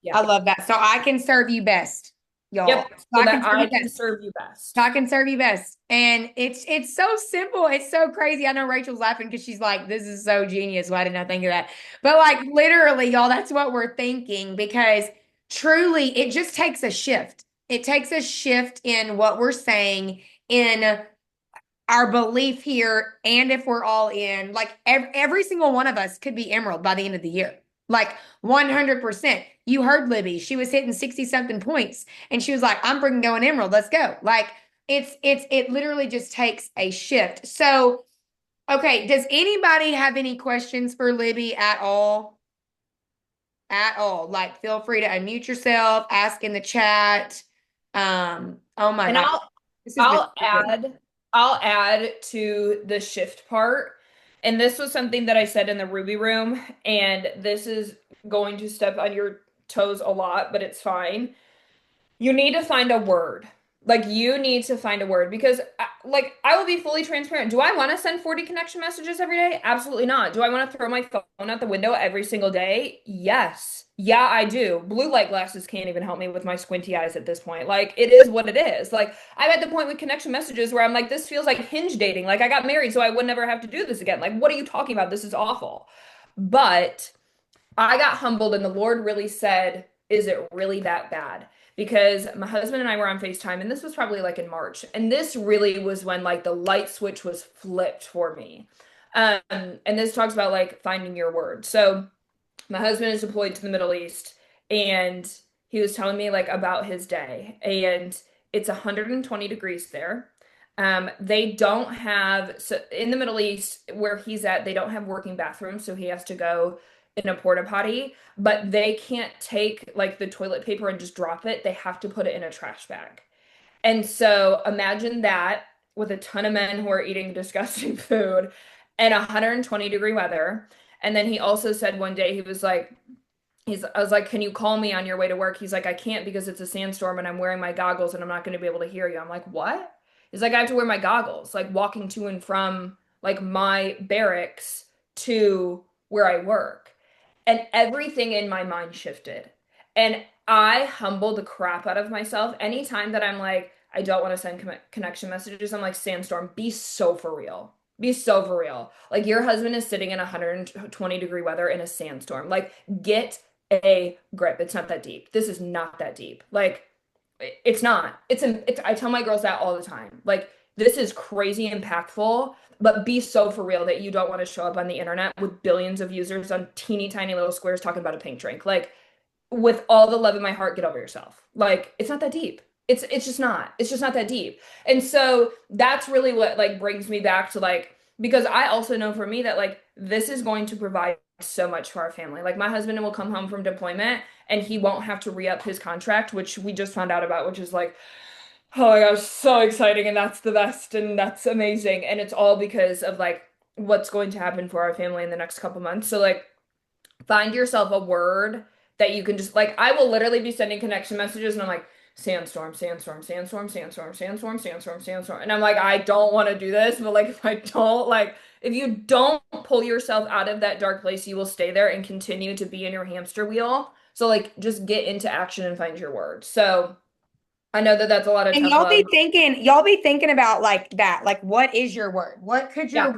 Yeah. I love that. So I can serve you best, y'all. Yep. So So I can that serve I you can best. serve you best. I can serve you best. And it's so simple. It's so crazy. I know Rachel's laughing because she's like, this is so genius. Why didn't I think of that? But like literally, y'all, that's what we're thinking because truly it just takes a shift. It takes a shift in what we're saying in our belief here, and if we're all in, like every single one of us could be Emerald by the end of the year. Like 100%. You heard Libby. She was hitting 60 something points and she was like, I'm freaking going Emerald. Let's go. Like it literally just takes a shift. So, okay, does anybody have any questions for Libby at all? At all? Like, feel free to unmute yourself, ask in the chat. Oh my And God. This has been I'll so good. add I'll add to the shift part. And this was something that I said in the Ruby room, and this is going to step on your toes a lot, but it's fine. You need to find a word. Like you need to find a word because like I will be fully transparent. Do I want to send 40 connection messages every day? Absolutely not. Do I want to throw my phone out the window every single day? Yes. Yeah, I do. Blue light glasses can't even help me with my squinty eyes at this point. Like it is what it is. Like I'm at the point with connection messages where I'm like, this feels like hinge dating. Like I got married so I would never have to do this again. Like what are you talking about? This is awful. But I got humbled and the Lord really said, is it really that bad? Because my husband and I were on FaceTime and this was probably like in March. And this really was when like the light switch was flipped for me. And this talks about like finding your word. So my husband is deployed to the Middle East and he was telling me like about his day and it's 120 degrees there. They don't have, so in the Middle East where he's at, they don't have working bathrooms, so he has to go in a porta potty, but they can't take like the toilet paper and just drop it. They have to put it in a trash bag. And so imagine that with a ton of men who are eating disgusting food and 120-degree weather. And then he also said one day, he was like, I was like, can you call me on your way to work? He's like, I can't because it's a sandstorm and I'm wearing my goggles and I'm not going to be able to hear you. I'm like, what? He's like, I have to wear my goggles, like walking to and from like my barracks to where I work. And everything in my mind shifted. And I humbled the crap out of myself. Anytime that I'm like, I don't want to send connection messages, I'm like, Sandstorm, be so for real. Be so for real. Like, your husband is sitting in 120-degree weather in a sandstorm. Like, get a grip. It's not that deep. This is not that deep. Like, it's not. I tell my girls that all the time. Like, this is crazy impactful, but be so for real that you don't want to show up on the internet with billions of users on teeny tiny little squares talking about a pink drink. Like, with all the love in my heart, get over yourself. Like, it's not that deep. It's just not. It's just not that deep. And so that's really what like brings me back to like because I also know for me that like this is going to provide so much for our family. Like my husband will come home from deployment and he won't have to re-up his contract, which we just found out about, which is like, oh my gosh, so exciting and that's the best and that's amazing. And it's all because of like what's going to happen for our family in the next couple months. So like find yourself a word that you can just like I will literally be sending connection messages and I'm like sandstorm, sandstorm, sandstorm, sandstorm, sandstorm, sandstorm, sandstorm. And I'm like, I don't want to do this, but like if I don't like if you don't pull yourself out of that dark place, you will stay there and continue to be in your hamster wheel. So like just get into action and find your word. So I know that that's a lot of And tough love. y'all be thinking about like that. Like, what is your word? Yeah,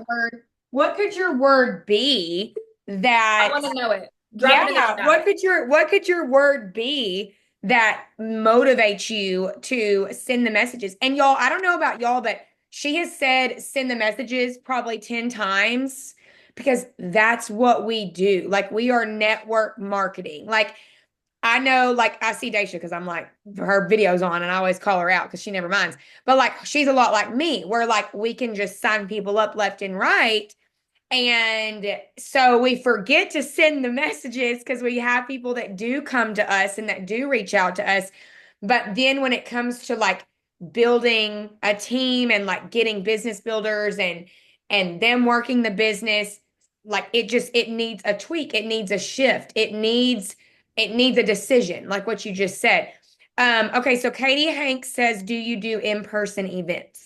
What could your word be I that, want to know it. Drop it in the yeah, chat. what could your word be that motivates you to send the messages? And y'all, I don't know about y'all, but she has said send the messages probably 10 times because that's what we do. Like, we are network marketing. Like, I know, like, I see Daisha because I'm like, her video's on and I always call her out because she never minds. But like, she's a lot like me, where like we can just sign people up left and right. And so we forget to send the messages because we have people that do come to us and that do reach out to us. But then when it comes to like building a team and like getting business builders and them working the business, like it needs a tweak, it needs a shift, it needs a decision, like what you just said. Okay, so Katie Hanks says, do you do in-person events?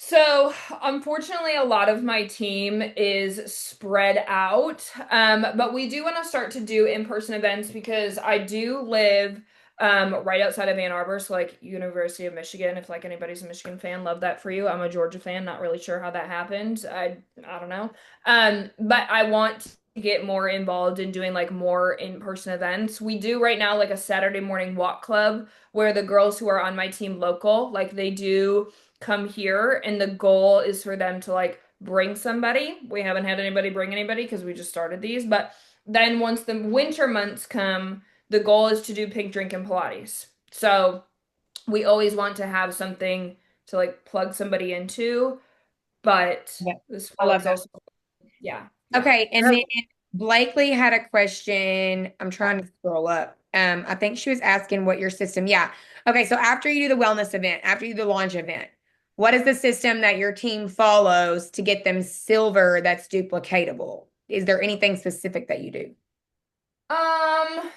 So, unfortunately, a lot of my team is spread out. But we do want to start to do in-person events because I do live right outside of Ann Arbor, so like University of Michigan. If like anybody's a Michigan fan, love that for you. I'm a Georgia fan, not really sure how that happened. I don't know. But I want to get more involved in doing like more in-person events. We do right now like a Saturday morning walk club where the girls who are on my team local, like they do come here, and the goal is for them to like bring somebody. We haven't had anybody bring anybody because we just started these, but then once the winter months come, the goal is to do pink drink and Pilates. So we always want to have something to like plug somebody into, but Yeah. this I fall love is that. also, yeah, yeah. Okay, and then Blakely had a question. I'm trying to scroll up. I think she was asking what your system. Yeah. Okay, so after you do the wellness event, after you do the launch event, what is the system that your team follows to get them silver that's duplicatable? Is there anything specific that you do? Um,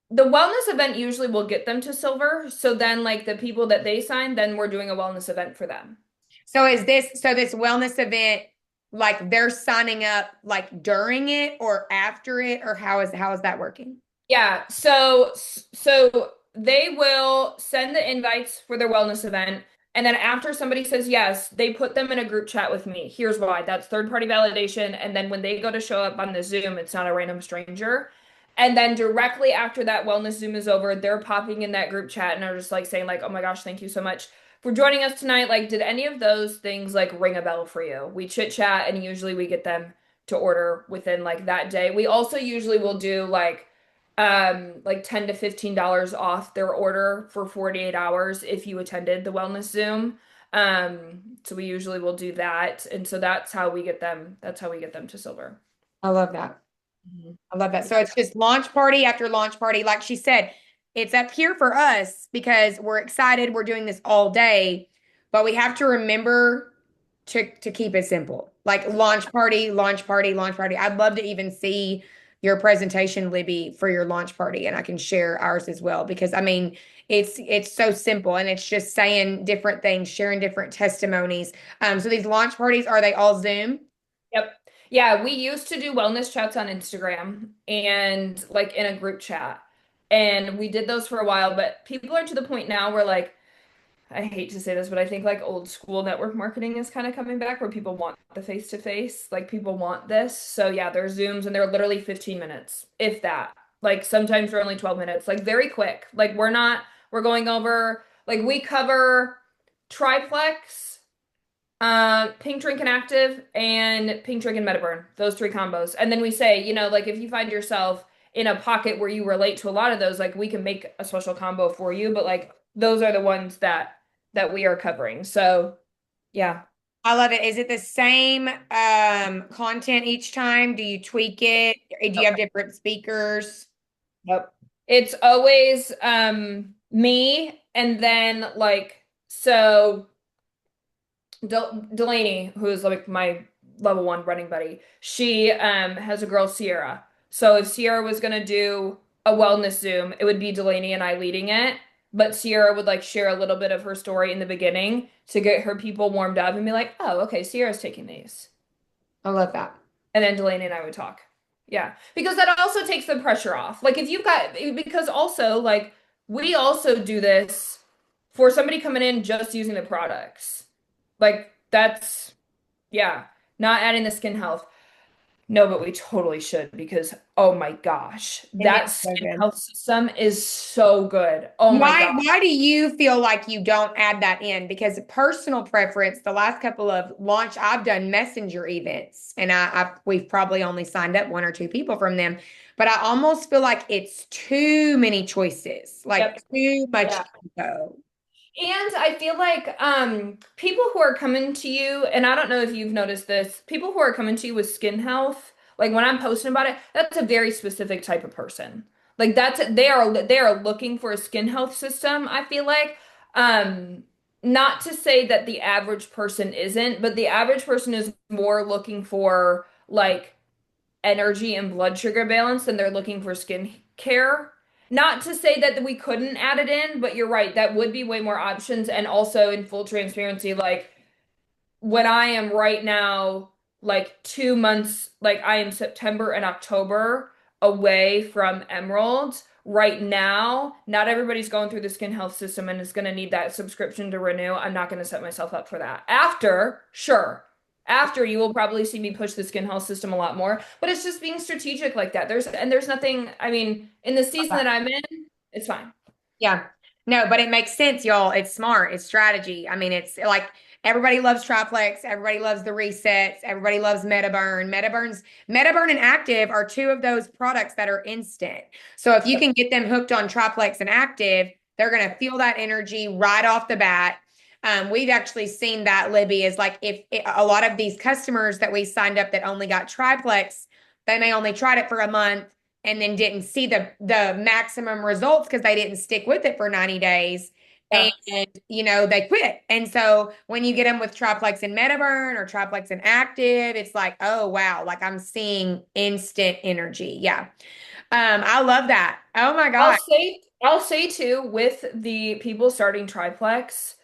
the wellness event usually will get them to silver. So then like the people that they sign, then we're doing a wellness event for them. So is this wellness event like they're signing up like during it or after it, or how is that working? Yeah, so they will send the invites for their wellness event, and then after somebody says yes, they put them in a group chat with me. Here's why. That's third party validation, and then when they go to show up on the Zoom, it's not a random stranger. And then directly after that wellness Zoom is over, they're popping in that group chat and are just like saying like, "Oh my gosh, thank you so much for joining us tonight. Like, did any of those things like ring a bell for you?" We chit chat, and usually we get them to order within like that day. We also usually will do like $10 to $15 off their order for 48 hours if you attended the wellness Zoom. So we usually will do that. And so that's how we get them to silver. I love that. Mhm. I love that. So it's just launch party after launch party. Like she said, it's up here for us because we're excited. We're doing this all day, but we have to remember to keep it simple. Like launch party, launch party, launch party. I'd love to even see your presentation, Libby, for your launch party, and I can share ours as well because I mean, it's so simple and it's just saying different things, sharing different testimonies. So these launch parties, are they all Zoom? Yep. Yeah, we used to do wellness chats on Instagram and like in a group chat. And we did those for a while, but people are to the point now where like I hate to say this, but I think like old school network marketing is kind of coming back where people want the face to face. Like people want this. So yeah, there's Zooms and they're literally 15 minutes, if that. Like sometimes they're only 12 minutes, like very quick. Like we're going over, like we cover triplex, pink drink and active, and pink drink and metaburn, those three combos. And then we say, like if you find yourself in a pocket where you relate to a lot of those, like we can make a special combo for you, but like those are the ones that we are covering. So yeah. I love it. Is it the same content each time? Do you tweak it? Do you Nope. have different speakers? Nope. It's always me and then like so Delaney, who is like my level one running buddy, she has a girl, Sierra. So if Sierra was gonna do a wellness Zoom, it would be Delaney and I leading it. But Sierra would like share a little bit of her story in the beginning to get her people warmed up and be like, oh, okay, Sierra's taking these. I love that. And then Delaney and I would talk. Yeah. Because that also takes the pressure off. Like if you've got, because also like we also do this for somebody coming in just using the products. Like that's yeah, not adding the skin health. No, but we totally should because oh my gosh, Isn't that it so skin good? health system is so good. Oh my Why gosh. why do you feel like you don't add that in? Because personal preference, the last couple of launch, I've done messenger events and we've probably only signed up one or two people from them, but I almost feel like it's too many choices, like Yep. too much Yeah. info. And I feel like people who are coming to you, and I don't know if you've noticed this, people who are coming to you with skin health, like when I'm posting about it, that's a very specific type of person. Like they are looking for a skin health system, I feel like. Um Not to say that the average person isn't, but the average person is more looking for like energy and blood sugar balance than they're looking for skin care. Not to say that we couldn't add it in, but you're right, that would be way more options. And also in full transparency, like when I am right now, like 2 months, like I am September and October away from Emerald. Right now, not everybody's going through the skin health system and is going to need that subscription to renew. I'm not going to set myself up for that. After, sure. After you will probably see me push the skin health system a lot more, but it's just being strategic like that. There's nothing, I mean, in the season that I'm in, it's fine. Yeah. No, but it makes sense, y'all. It's smart. It's strategy. I mean, it's like everybody loves Triplex. Everybody loves the resets. Everybody loves MetaBurn. MetaBurn and Active are two of those products that are instant. So if you Yep. can get them hooked on Triplex and Active, they're going to feel that energy right off the bat. We've actually seen that, Libby, is like if a lot of these customers that we signed up that only got Triplex, they may only tried it for a month and then didn't see the maximum results because they didn't stick with it for 90 days. And Yeah. they quit. And so when you get them with Triplex and Metaburn or Triplex and Active, it's like, oh wow, like I'm seeing instant energy. Yeah. I love that. Oh my God. I'll say too, with the people starting triplex,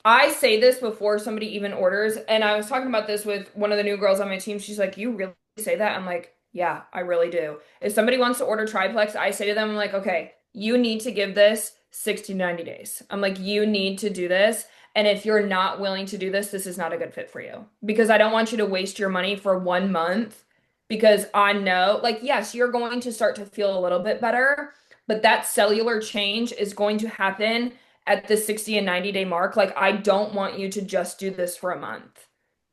I say this before somebody even orders, and I was talking about this with one of the new girls on my team. She's like, "You really say that?" I'm like, "Yeah, I really do." If somebody wants to order triplex, I say to them, I'm like, "Okay, you need to give this 60 to 90 days." I'm like, "You need to do this, and if you're not willing to do this is not a good fit for you because I don't want you to waste your money for 1 month because I know, like, yes, you're going to start to feel a little bit better, but that cellular change is going to happen at the 60 and 90-day mark. Like, I don't want you to just do this for a month.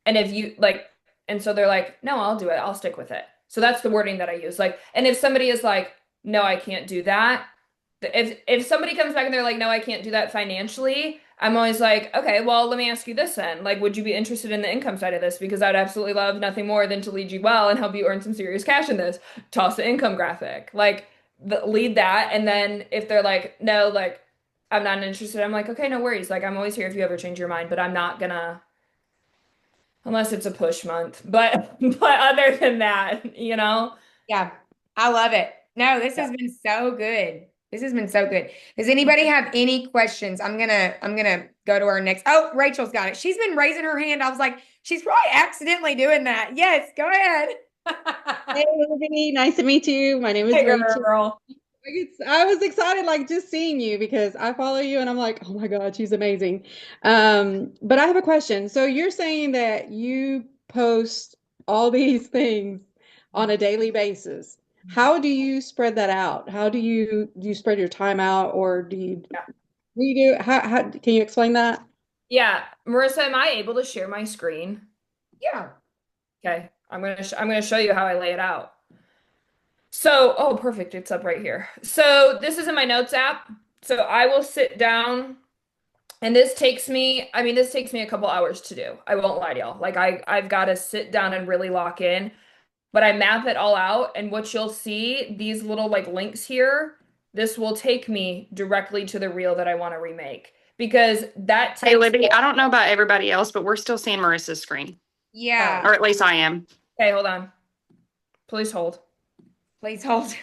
And if you like, and so they're like, no, I'll do it. I'll stick with it. So that's the wording that I use. Like, and if somebody is like, no, I can't do that. If somebody comes back and they're like, no, I can't do that financially, I'm always like, okay, well, let me ask you this then. Like, would you be interested in the income side of this? Because I'd absolutely love nothing more than to lead you well and help you earn some serious cash in this. Toss the income graphic. Like, lead that. And then if they're like, no, like, I'm not interested, I'm like, okay, no worries. Like, I'm always here if you ever change your mind, but I'm not gonna, unless it's a push month. But, but other than that, you know? Yeah, I love it. No, this Yeah. has been so good. This has been so good. Does anybody have any questions? I'm gonna go to our next. Oh, Rachel's got it. She's been raising her hand. I was like, she's probably accidentally doing that. Yes, go ahead. Hey, Libby, nice to meet you. My name is Hey, Rachel. girl. I was excited, like just seeing you because I follow you and I'm like, oh my God, she's amazing. But I have a question. So you're saying that you post all these things on a daily basis. How do you spread that out? How do you spread your time out, or Yeah. do you do how can you explain that? Yeah. Marissa, am I able to share my screen? Yeah. Okay. I'm gonna show you how I lay it out. So, oh, perfect. It's up right here. So this is in my notes app. So I will sit down and this takes me, I mean, this takes me a couple hours to do. I won't lie to y'all. Like I've got to sit down and really lock in, but I map it all out and what you'll see, these little like links here, this will take me directly to the reel that I want to remake because that Hey, takes, Libby, I don't know about everybody else, but we're still seeing Marissa's screen, oh, Yeah. or at least I am. okay, hold on. Please hold. Please hold.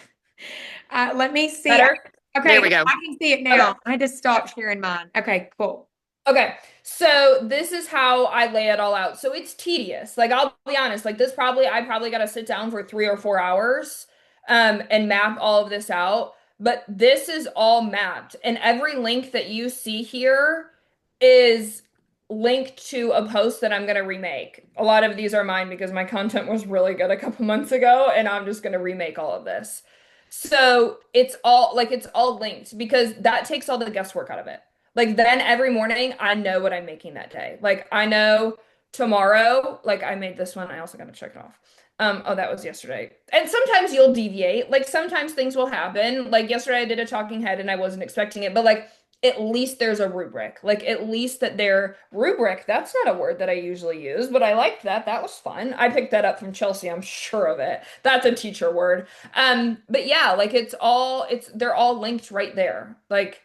Let me see. Better? Okay, There we go. I can see it Okay. now. I just stopped sharing mine. Okay, cool. Okay, so this is how I lay it all out. So it's tedious. Like I'll be honest, like this probably I probably got to sit down for 3 or 4 hours and map all of this out. But this is all mapped. And every link that you see here is linked to a post that I'm gonna remake. A lot of these are mine because my content was really good a couple months ago, and I'm just gonna remake all of this. So it's all linked because that takes all the guesswork out of it. Like then every morning I know what I'm making that day. Like I know tomorrow, like I made this one. I also got to check it off. Oh, that was yesterday. And sometimes you'll deviate. Like sometimes things will happen. Like yesterday I did a talking head and I wasn't expecting it, but like at least there's a rubric. Like at least that their rubric, that's not a word that I usually use, but I liked that. That was fun. I picked that up from Chelsea, I'm sure of it. That's a teacher word. But yeah, like they're all linked right there. Like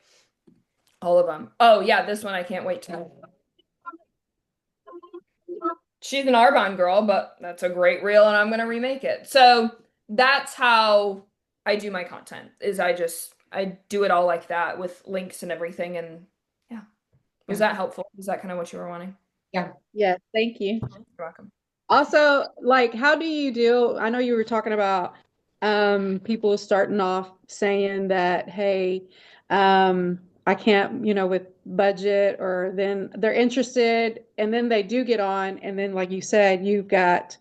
all of them. Oh yeah, this one I can't wait to. She's an Arbonne girl, but that's a great reel and I'm gonna remake it. So that's how I do my content, is I do it all like that with links and everything and yeah. Was Yeah. that helpful? Is that kind of what you were wanting? Yeah. Yes, thank you. You're welcome. Also, like, how do you deal? I know you were talking about people starting off saying that, hey, I can't, with budget, or then they're interested, and then they do get on, and then, like you said, you've got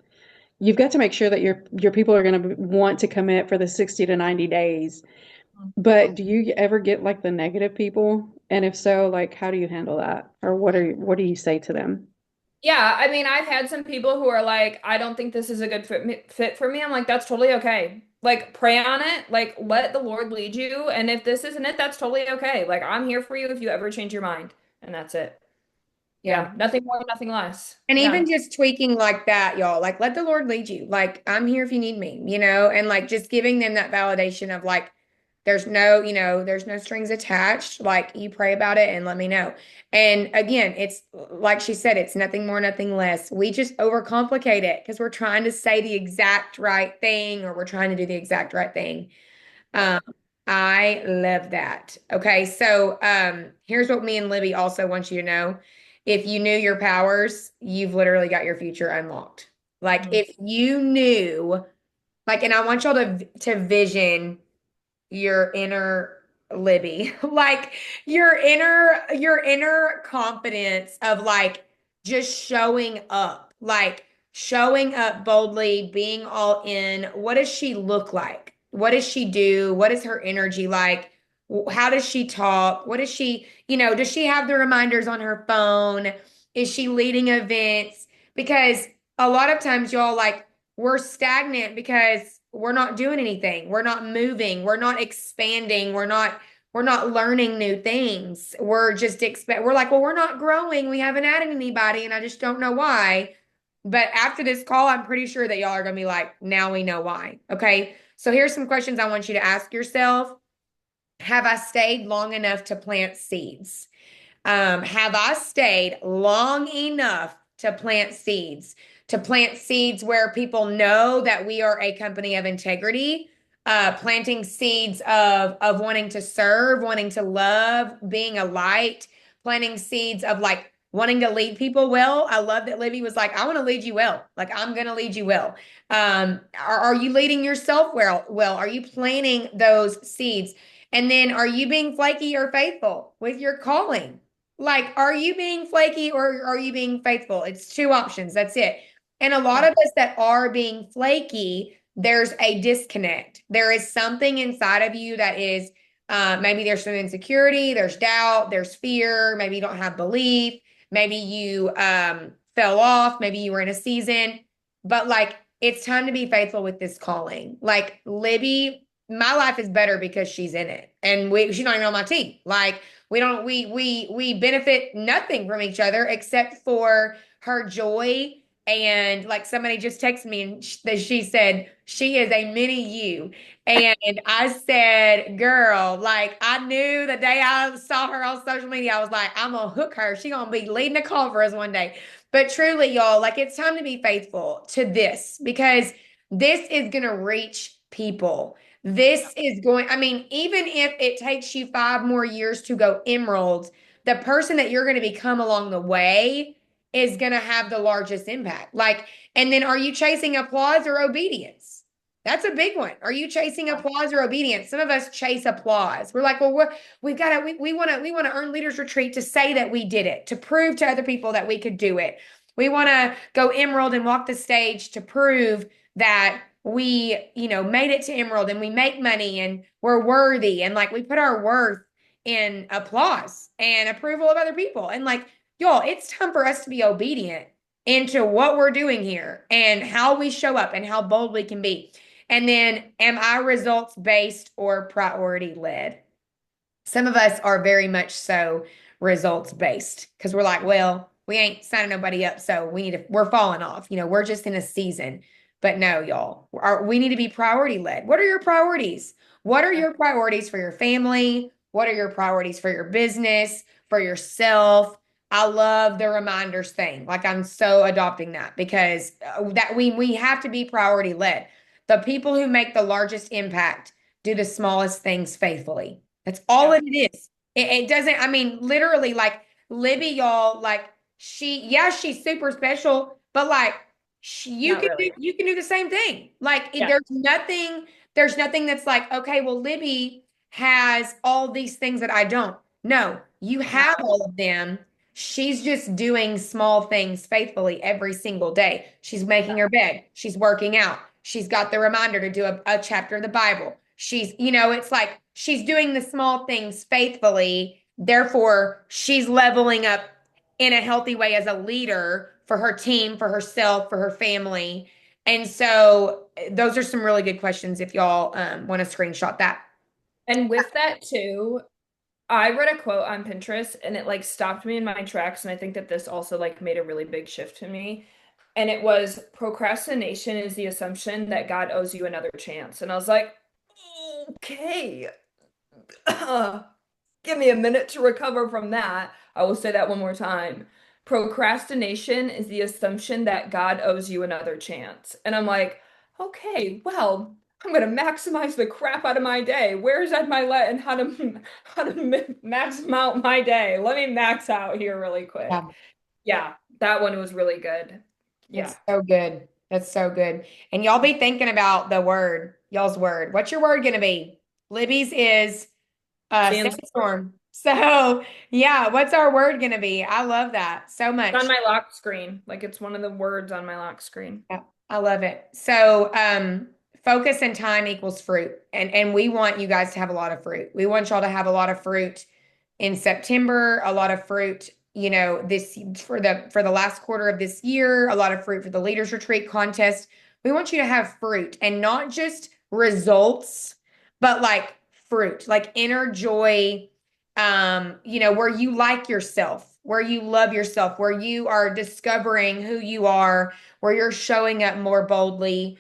to make sure that your people are going to want to commit for the 60 to 90 days. But do you ever get like the negative people? And if so, like, how do you handle that? Or what do you say to them? Yeah, I mean, I've had some people who are like, I don't think this is a good fit for me. I'm like, that's totally okay. Like, pray on it. Like, let the Lord lead you. And if this isn't it, that's totally okay. Like, I'm here for you if you ever change your mind. And that's it. Yeah. Yeah, nothing more, nothing less. And Yeah. even just tweaking like that, y'all, like let the Lord lead you. Like I'm here if you need me, and like just giving them that validation of like, there's no strings attached. Like you pray about it and let me know. And again, it's like she said, it's nothing more, nothing less. We just overcomplicate it because we're trying to say the exact right thing or we're trying to do the exact right thing. Um, I love that. Okay, so here's what me and Libby also want you to know. If you knew your powers, you've literally got your future unlocked. Like Mhm. if you knew, like, and I want y'all to vision your inner Libby, like your inner confidence of like just showing up boldly, being all in. What does she look like? What does she do? What is her energy like? How does she talk? What does does she have the reminders on her phone? Is she leading events? Because a lot of times y'all like we're stagnant because we're not doing anything. We're not moving. We're not expanding. We're not learning new things. We're like, well, we're not growing. We haven't added anybody, and I just don't know why. But after this call, I'm pretty sure that y'all are gonna be like, now we know why. Okay. So here's some questions I want you to ask yourself. Have I stayed long enough to plant seeds? Have I stayed long enough to plant seeds? To plant seeds where people know that we are a company of integrity, planting seeds of wanting to serve, wanting to love, being a light, planting seeds of like wanting to lead people well. I love that Libby was like, I want to lead you well. Like I'm gonna lead you well. Are you leading yourself well? Well, are you planting those seeds? And then are you being flaky or faithful with your calling? Like, are you being flaky or are you being faithful? It's two options. That's it. And a lot Yeah. of us that are being flaky, there's a disconnect. There is something inside of you that is maybe there's some insecurity, there's doubt, there's fear, maybe you don't have belief, maybe you fell off, maybe you were in a season, but like it's time to be faithful with this calling. Like Libby, my life is better because she's in it, and she's not even on my team. Like we benefit nothing from each other except for her joy. And like somebody just texted me and she said she is a mini you. And I said, girl, like I knew the day I saw her on social media, I was like, I'm gonna hook her. She gonna be leading a call for us one day. But truly, y'all, like it's time to be faithful to this because this is gonna reach people. This is going, I mean, even if it takes you 5 more years to go emerald, the person that you're going to become along the way is going to have the largest impact. Like, and then are you chasing applause or obedience? That's a big one. Are you chasing applause or obedience? Some of us chase applause. We're like, well, we've got to, we want to earn leaders retreat to say that we did it, to prove to other people that we could do it. We want to go emerald and walk the stage to prove that we, made it to Emerald and we make money and we're worthy. And like we put our worth in applause and approval of other people. And like, y'all, it's time for us to be obedient into what we're doing here and how we show up and how bold we can be. And then, am I results based or priority led? Some of us are very much so results based because we're like, well, we ain't signing nobody up, so we're falling off. We're just in a season. But no, y'all, we need to be priority led. What are your priorities? What are your priorities for your family? What are your priorities for your business, for yourself? I love the reminders thing. Like I'm so adopting that because that we have to be priority led. The people who make the largest impact do the smallest things faithfully. That's all Yeah. it is. It doesn't, I mean, literally, like Libby, y'all, like she's super special, but like Not really. you can do the same thing. Like Yeah. there's nothing that's like, okay, well, Libby has all these things that I don't. No, you have all of them. She's just doing small things faithfully every single day. She's making her bed. She's working out. She's got the reminder to do a chapter of the Bible. It's like she's doing the small things faithfully Therefore, she's leveling up in a healthy way as a leader for her team, for herself, for her family. And so those are some really good questions if y'all want to screenshot that. And with that too, I read a quote on Pinterest and it like stopped me in my tracks. And I think that this also like made a really big shift to me. And it was procrastination is the assumption that God owes you another chance. And I was like, okay, give me a minute to recover from that. I will say that one more time. Procrastination is the assumption that God owes you another chance. And I'm like, okay, well, I'm gonna maximize the crap out of my day. Where's at my let and how to max out my day? Let me max out here really quick. Yeah, Yeah, that one was really good. Yeah. that's so good. That's so good. And y'all be thinking about the word, y'all's word. What's your word gonna be? Libby's is Sands sandstorm. So yeah, what's our word gonna be? I love that so on much. my lock screen. Like it's one of the words on my lock screen. Yeah, I love it. So, focus and time equals fruit. And we want you guys to have a lot of fruit. We want y'all to have a lot of fruit in September, a lot of fruit, this for the last quarter of this year, a lot of fruit for the leaders retreat contest. We want you to have fruit and not just results, but like fruit, like inner joy, where you like yourself, where you love yourself, where you are discovering who you are, where you're showing up more boldly.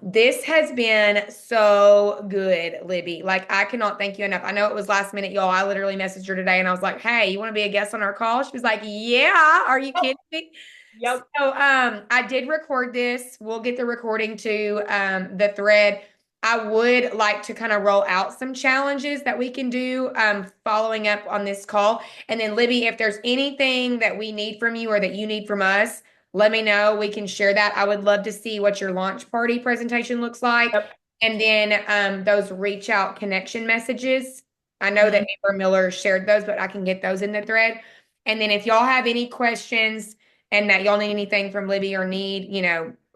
This has been so good, Libby. Like, I cannot thank you enough. I know it was last minute, y'all. I literally messaged her today and I was like, hey, you want to be a guest on our call? She was like, yeah. Are you kidding me? Yep. So, I did record this. We'll get the recording to the thread. I would like to kind of roll out some challenges that we can do following up on this call. And then, Libby, if there's anything that we need from you or that you need from us, let me know. We can share that. I would love to see what your launch party presentation looks like. Yep. And then those reach out connection messages. I know that Mhm. Amber Miller shared those, but I can get those in the thread. And then if y'all have any questions and that y'all need anything from Libby or need,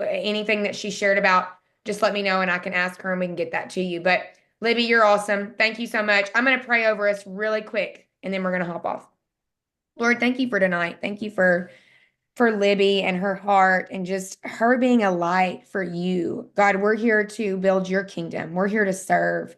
anything that she shared about, just let me know and I can ask her and we can get that to you. But Libby, you're awesome. Thank you so much. I'm going to pray over us really quick and then we're going to hop off. Lord, thank you for tonight. Thank you for Libby and her heart and just her being a light for you. God, we're here to build your kingdom. We're here to serve.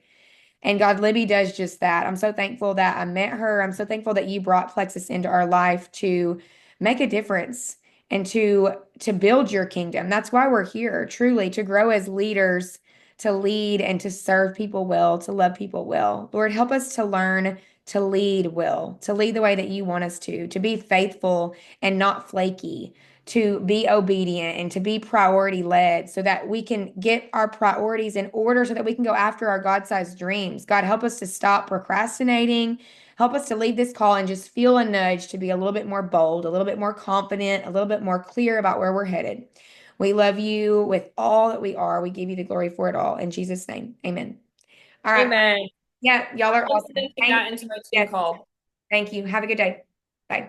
And God, Libby does just that. I'm so thankful that I met her. I'm so thankful that you brought Plexus into our life to make a difference and to build your kingdom. That's why we're here, truly, to grow as leaders, to lead and to serve people well, to love people well. Lord, help us to learn to lead well, to lead the way that you want us to be faithful and not flaky, to be obedient and to be priority led so that we can get our priorities in order so that we can go after our God-sized dreams. God, help us to stop procrastinating. Help us to leave this call and just feel a nudge to be a little bit more bold, a little bit more confident, a little bit more clear about where we're headed. We love you with all that we are. We give you the glory for it all. In Jesus' name, amen. All right. Amen. Yeah, y'all are I'm awesome. implementing that into my team Yes, call. thank you. Have a good day. Bye.